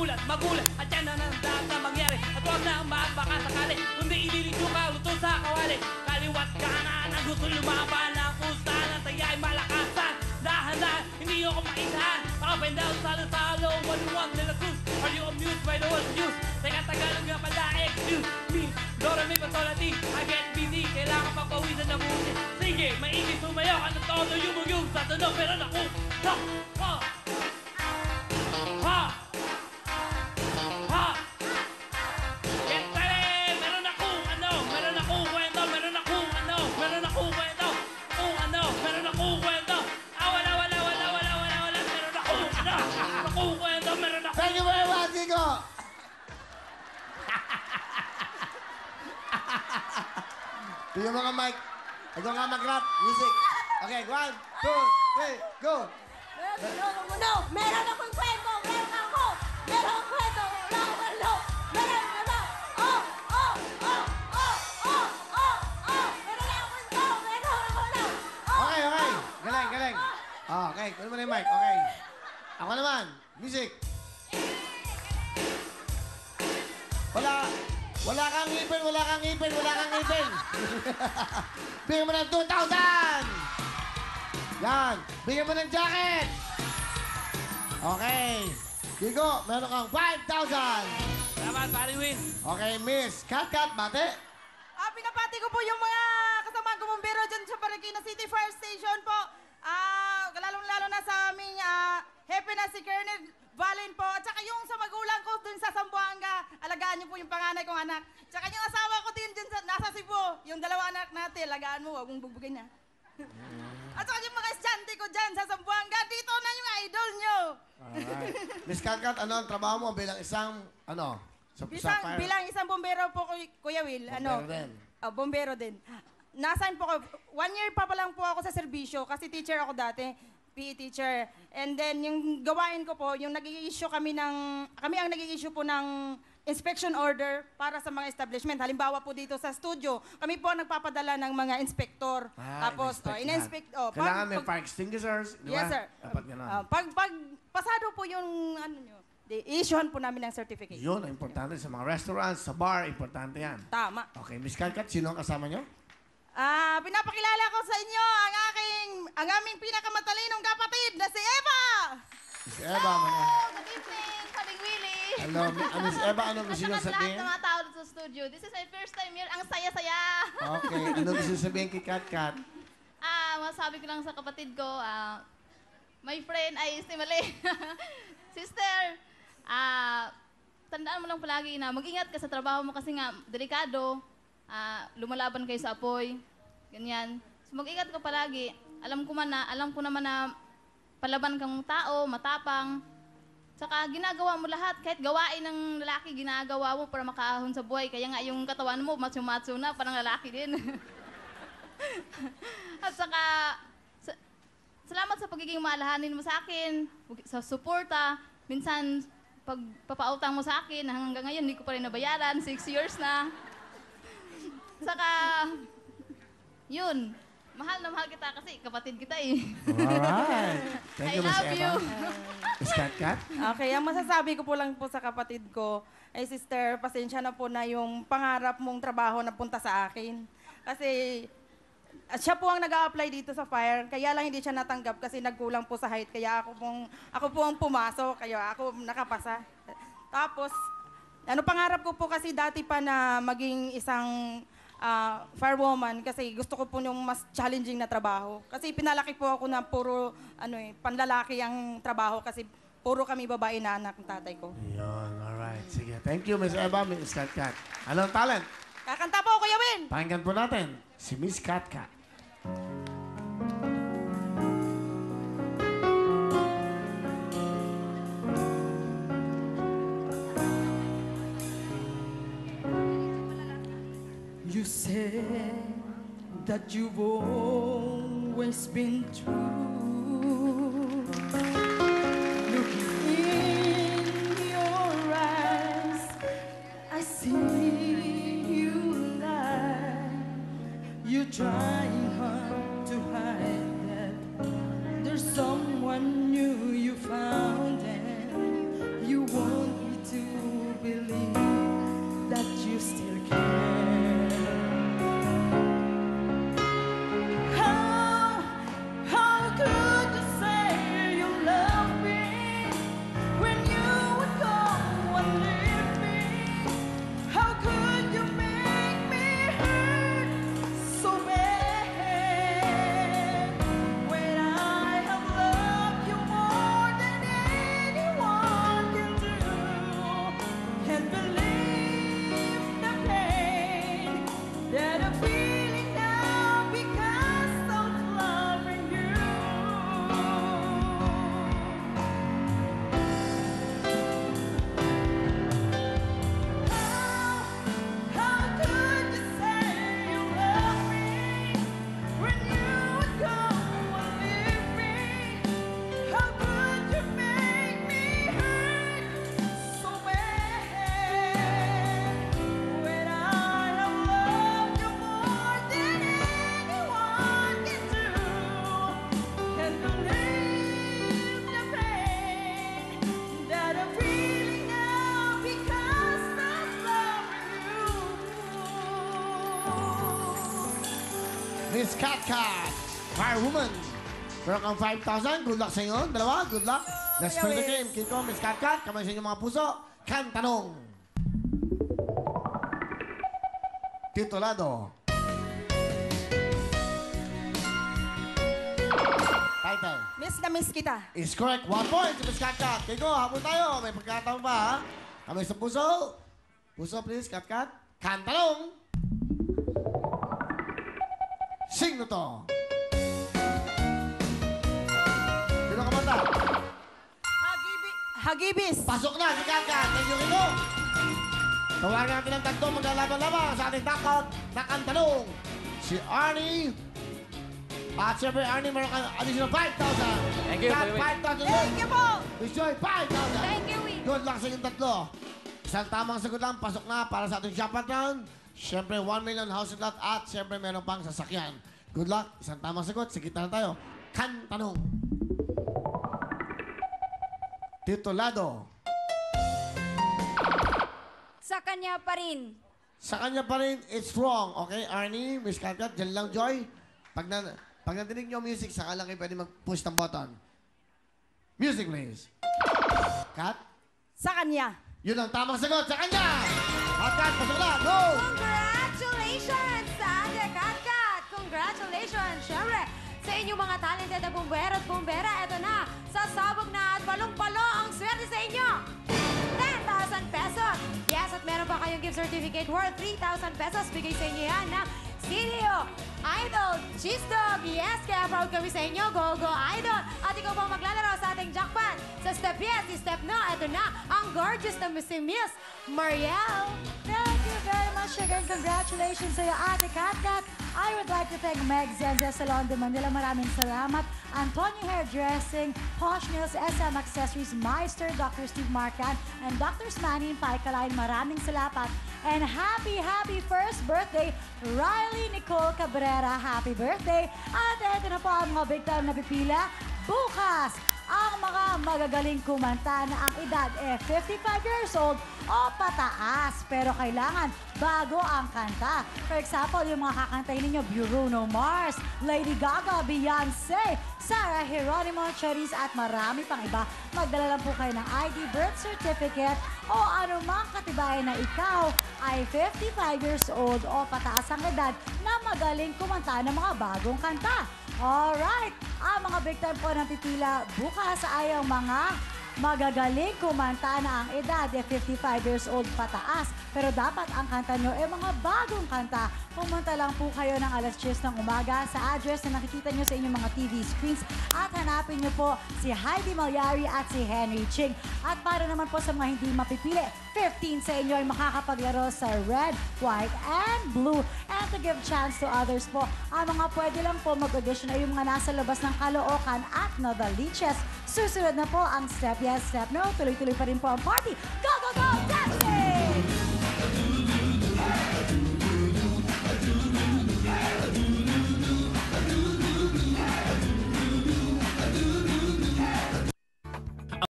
magulat, at yan ang dapat na mangyari. At huwag na magpakasakali, kundi ililit yung kaluto sa kawali. Kaliwat kanan ang gusto lumaban, ang pusta ng taya'y malakasan. Dahan-dahan, hindi ako maisahan. Up and down, salo-salo, one-one de la cruz. Are you amused by the world's news? Teka, Tagalog nga pala, excuse me. Dora may patolati, I get busy. Kailangan pang pawisan na buti. Sige, mainit sumayaw, anong todo yung sa tunog. Meron ako, ha, ha, ha, ha. Get ready! Meron akong ano, meron akong kwento, meron akong ano, meron akong kwento, meron akong kwento. Wala, meron akong kwento, meron akong... Thank you very much, Kiko! Yung mga mic. Ikaw nga mag-rap. Music. Okay, 1, 2, 3, go! Meron akong kwento, meron ako! Meron akong kwento, wala akong ano! Meron! Oh! Meron akong ano! Okay. Galing. Okay, kunin mo na yung mic. Okay. Ako naman. Music. Wala kang ngipin. Bigyan mo ng 2,000! Yan. Bigyan mo ng jacket! Okay. Kiko, meron kang 5,000! Salamat, pari Win. Okay, Miss. Kat, bate. Pinapati ko po yung mga kasama ko bumbero dyan sa Marikina City Fire Station po. Lalong-lalo na sa aming happy na si Colonel Valen po. At saka yung sa magulang ko dun sa Zamboanga, alagaan niyo po yung panganay kong anak. Tsaka yung asawa ko din dyan nasa Cebu, yung dalawa anak natin, alagaan mo, huwag mong bubugin na. At saka yung mga estudyante ko dyan sa Zamboanga, dito na yung idol nyo. Alright. Miss Kat, ano ang trabaho mo bilang isang, Bilang isang bombero po, Kuya Will. Bombero din. Bombero din. Nasaan po ko, 1 year pa lang po ako sa serbisyo kasi teacher ako dati. PE teacher. And then, yung gawain ko po, yung nag-i-issue kami ang nag-i-issue po ng inspection order para sa mga establishment. Halimbawa po dito sa studio, kami po ang nagpapadala ng mga inspektor. Tapos, in-inspect. Kailangan may fire extinguishers, di ba? Yes, sir. Dapat gano'n. Pag pasado po yung, i-issuehan po namin ng certificate. Yun, ang importante sa mga restaurants, sa bar, importante yan. Tama. Okay, Miss Kat, sino ang kasama nyo? Pinapakilala ko sa inyo ang aming pinakamatalinong kapatid na si Eva! Miss Eva, Good evening, Sabing Willie. hello. Miss Eva, ano gusto nyo At saka sabihin? lahat ng mga tao dito sa studio. This is my first time here. Ang saya-saya. Okay, ano gusto nyo sabihin kay Kat? Masabi ko lang sa kapatid ko, my friend ay si Mali. Sister, tandaan mo lang palagi na mag-ingat ka sa trabaho mo kasi nga delikado. Lumalaban kayo sa apoy. Ganyan. So mag-ingat ka palagi. Alam ko naman na palaban kang tao, matapang. Saka ginagawa mo lahat, kahit gawain ng lalaki, ginagawa mo para makaahon sa buhay. Kaya nga yung katawan mo, macho-macho na, parang lalaki din. At saka, salamat sa pagiging maalahanin mo sa akin, sa suporta. Minsan, pag papautang mo sa akin, hanggang ngayon, hindi ko pa rin nabayaran, 6 years na. Saka, yun. Mahal na mahal kita kasi kapatid kita eh. Alright. Thank you, I Miss love Eva. you. Miss Kat? Okay, ang masasabi ko po lang po sa kapatid ko, ay sister, pasensya na po na yung pangarap mong trabaho na punta sa akin. Kasi siya po ang nag-a-apply dito sa fire, kaya lang hindi siya natanggap kasi nagkulang po sa height. Kaya ako po ang pumasok, kaya ako nakapasa. Tapos, pangarap ko po kasi dati pa na maging isang firewoman kasi gusto ko po yung mas challenging na trabaho. Kasi pinalaki po ako na puro panlalaki ang trabaho kasi puro kami babae na anak ng tatay ko. Yun, alright. Sige. Thank you, Miss Eva, Miss Kat. Anong talent? Kakanta po, Kuya Win! Pakinggan po natin si Miss Kat. You said that you've always been true. Looking in your eyes, I see you lie. You're trying hard to hide that there's someone new you found and you want it Miss Cat Cat. Firewoman. Meron kang 5,000. Good luck sa inyo. Dalawa, good luck. Let's play the game. Kiko, Miss Cat Cat. Kamay sa inyong mga puso. Kan tanong. Titulado. Title. Miss na miss kita. Is correct. 1 point si Miss Cat Cat. Kiko, habol tayo. May pagkataon pa, ha? Kamay sa puso. Puso, please, Cat Cat. Kan tanong. Sino to? Sino ka mata? Hagibis. Pasok na si Cat Cat. Thank you, Kiko. Tawagan natin ang tatlo maglalaban-laban sa ating takot na kantanong. Si Arnie. At siyempre, Arnie, meron ka additional 5,000. Thank you, Cat, Wait. 5,000. Thank you po. Miss Joy, 5,000. Thank you, Wee. Good luck sa inyong tatlo. Isang tamang sagot lang, pasok na para sa ating shopper round. Siyempre, 1 million house and lot at siyempre, meron pang sasakyan. Good luck. Isang tamang sagot. Sige na tayo. Kan tanong. Titulado. Sa kanya pa rin. Sa kanya pa rin, it's wrong. Okay, Arnie, Miss Catcat, dyan lang, Joy. Pag nadinig nyo music, saka lang kayo pwede mag-push ng button. Music, please. Kat, Sa kanya. yun ang tamang sagot. Sa kanya! Kat, pasok na. Go! Congratulations sa Ate Katkat! Congratulations! Siyempre, sa inyong mga talented na bumbero at bumbera, eto na, sasabog na at palong-palo ang swerte sa inyo! 10,000 pesos! Yes, at meron pa kayong gift certificate worth 3,000 pesos. Bigay sa inyo yan ng CDO, Idol, Cheese Dog. Yes, kaya proud kami sa inyo. Go, go, Idol! At ikaw pa maglalaro sa ating jackpot. Sa step yes, step no, eto na, ang gorgeous na Miss Mariel. Thank you very much again. Congratulations sa iyo, Ate Katkat. I would like to thank Meg Zenza Salon de Manila. Maraming salamat. Antonio Hairdressing, Posh Nails, SM Accessories, Meister, Dr. Steve Marcan, and Dr. Manny Paikaline. Maraming salamat. And happy first birthday, Riley Nicole Cabrera. Happy birthday. At ito na po ang mga big time na pipila. Bukas, ang mga magagaling kumanta na ang edad 55 years old o pataas. Pero kailangan bago ang kanta. For example, yung mga kakantahin ninyo, Bruno Mars, Lady Gaga, Beyonce, Sarah Geronimo, Charisse at marami pang iba. Magdala lang po kayo ng ID, birth certificate o anumang katibayan na ikaw ay 55 years old o pataas ang edad na magaling kumanta ng mga bagong kanta. Alright, ang mga big time po ng pipila bukas ay ang mga magagaling kumanta na ang edad 55 years old pataas. Pero dapat ang kanta nyo ay mga bagong kanta. Pumunta lang po kayo ng alas 10 ng umaga sa address na nakikita nyo sa inyong mga TV screens at hanapin nyo po si Heidi Malyari at si Henry Ching. At para naman po sa mga hindi mapipili, 15 sa inyo ay makakapaglaro sa red, white, and blue. And to give chance to others po, ang mga pwede lang po mag-audition ay yung mga nasa labas ng Caloocan at Novaliches. Susunod na po ang Step Yes, Step No. Tuloy-tuloy pa rin po ang party. Go, go, go! Dance!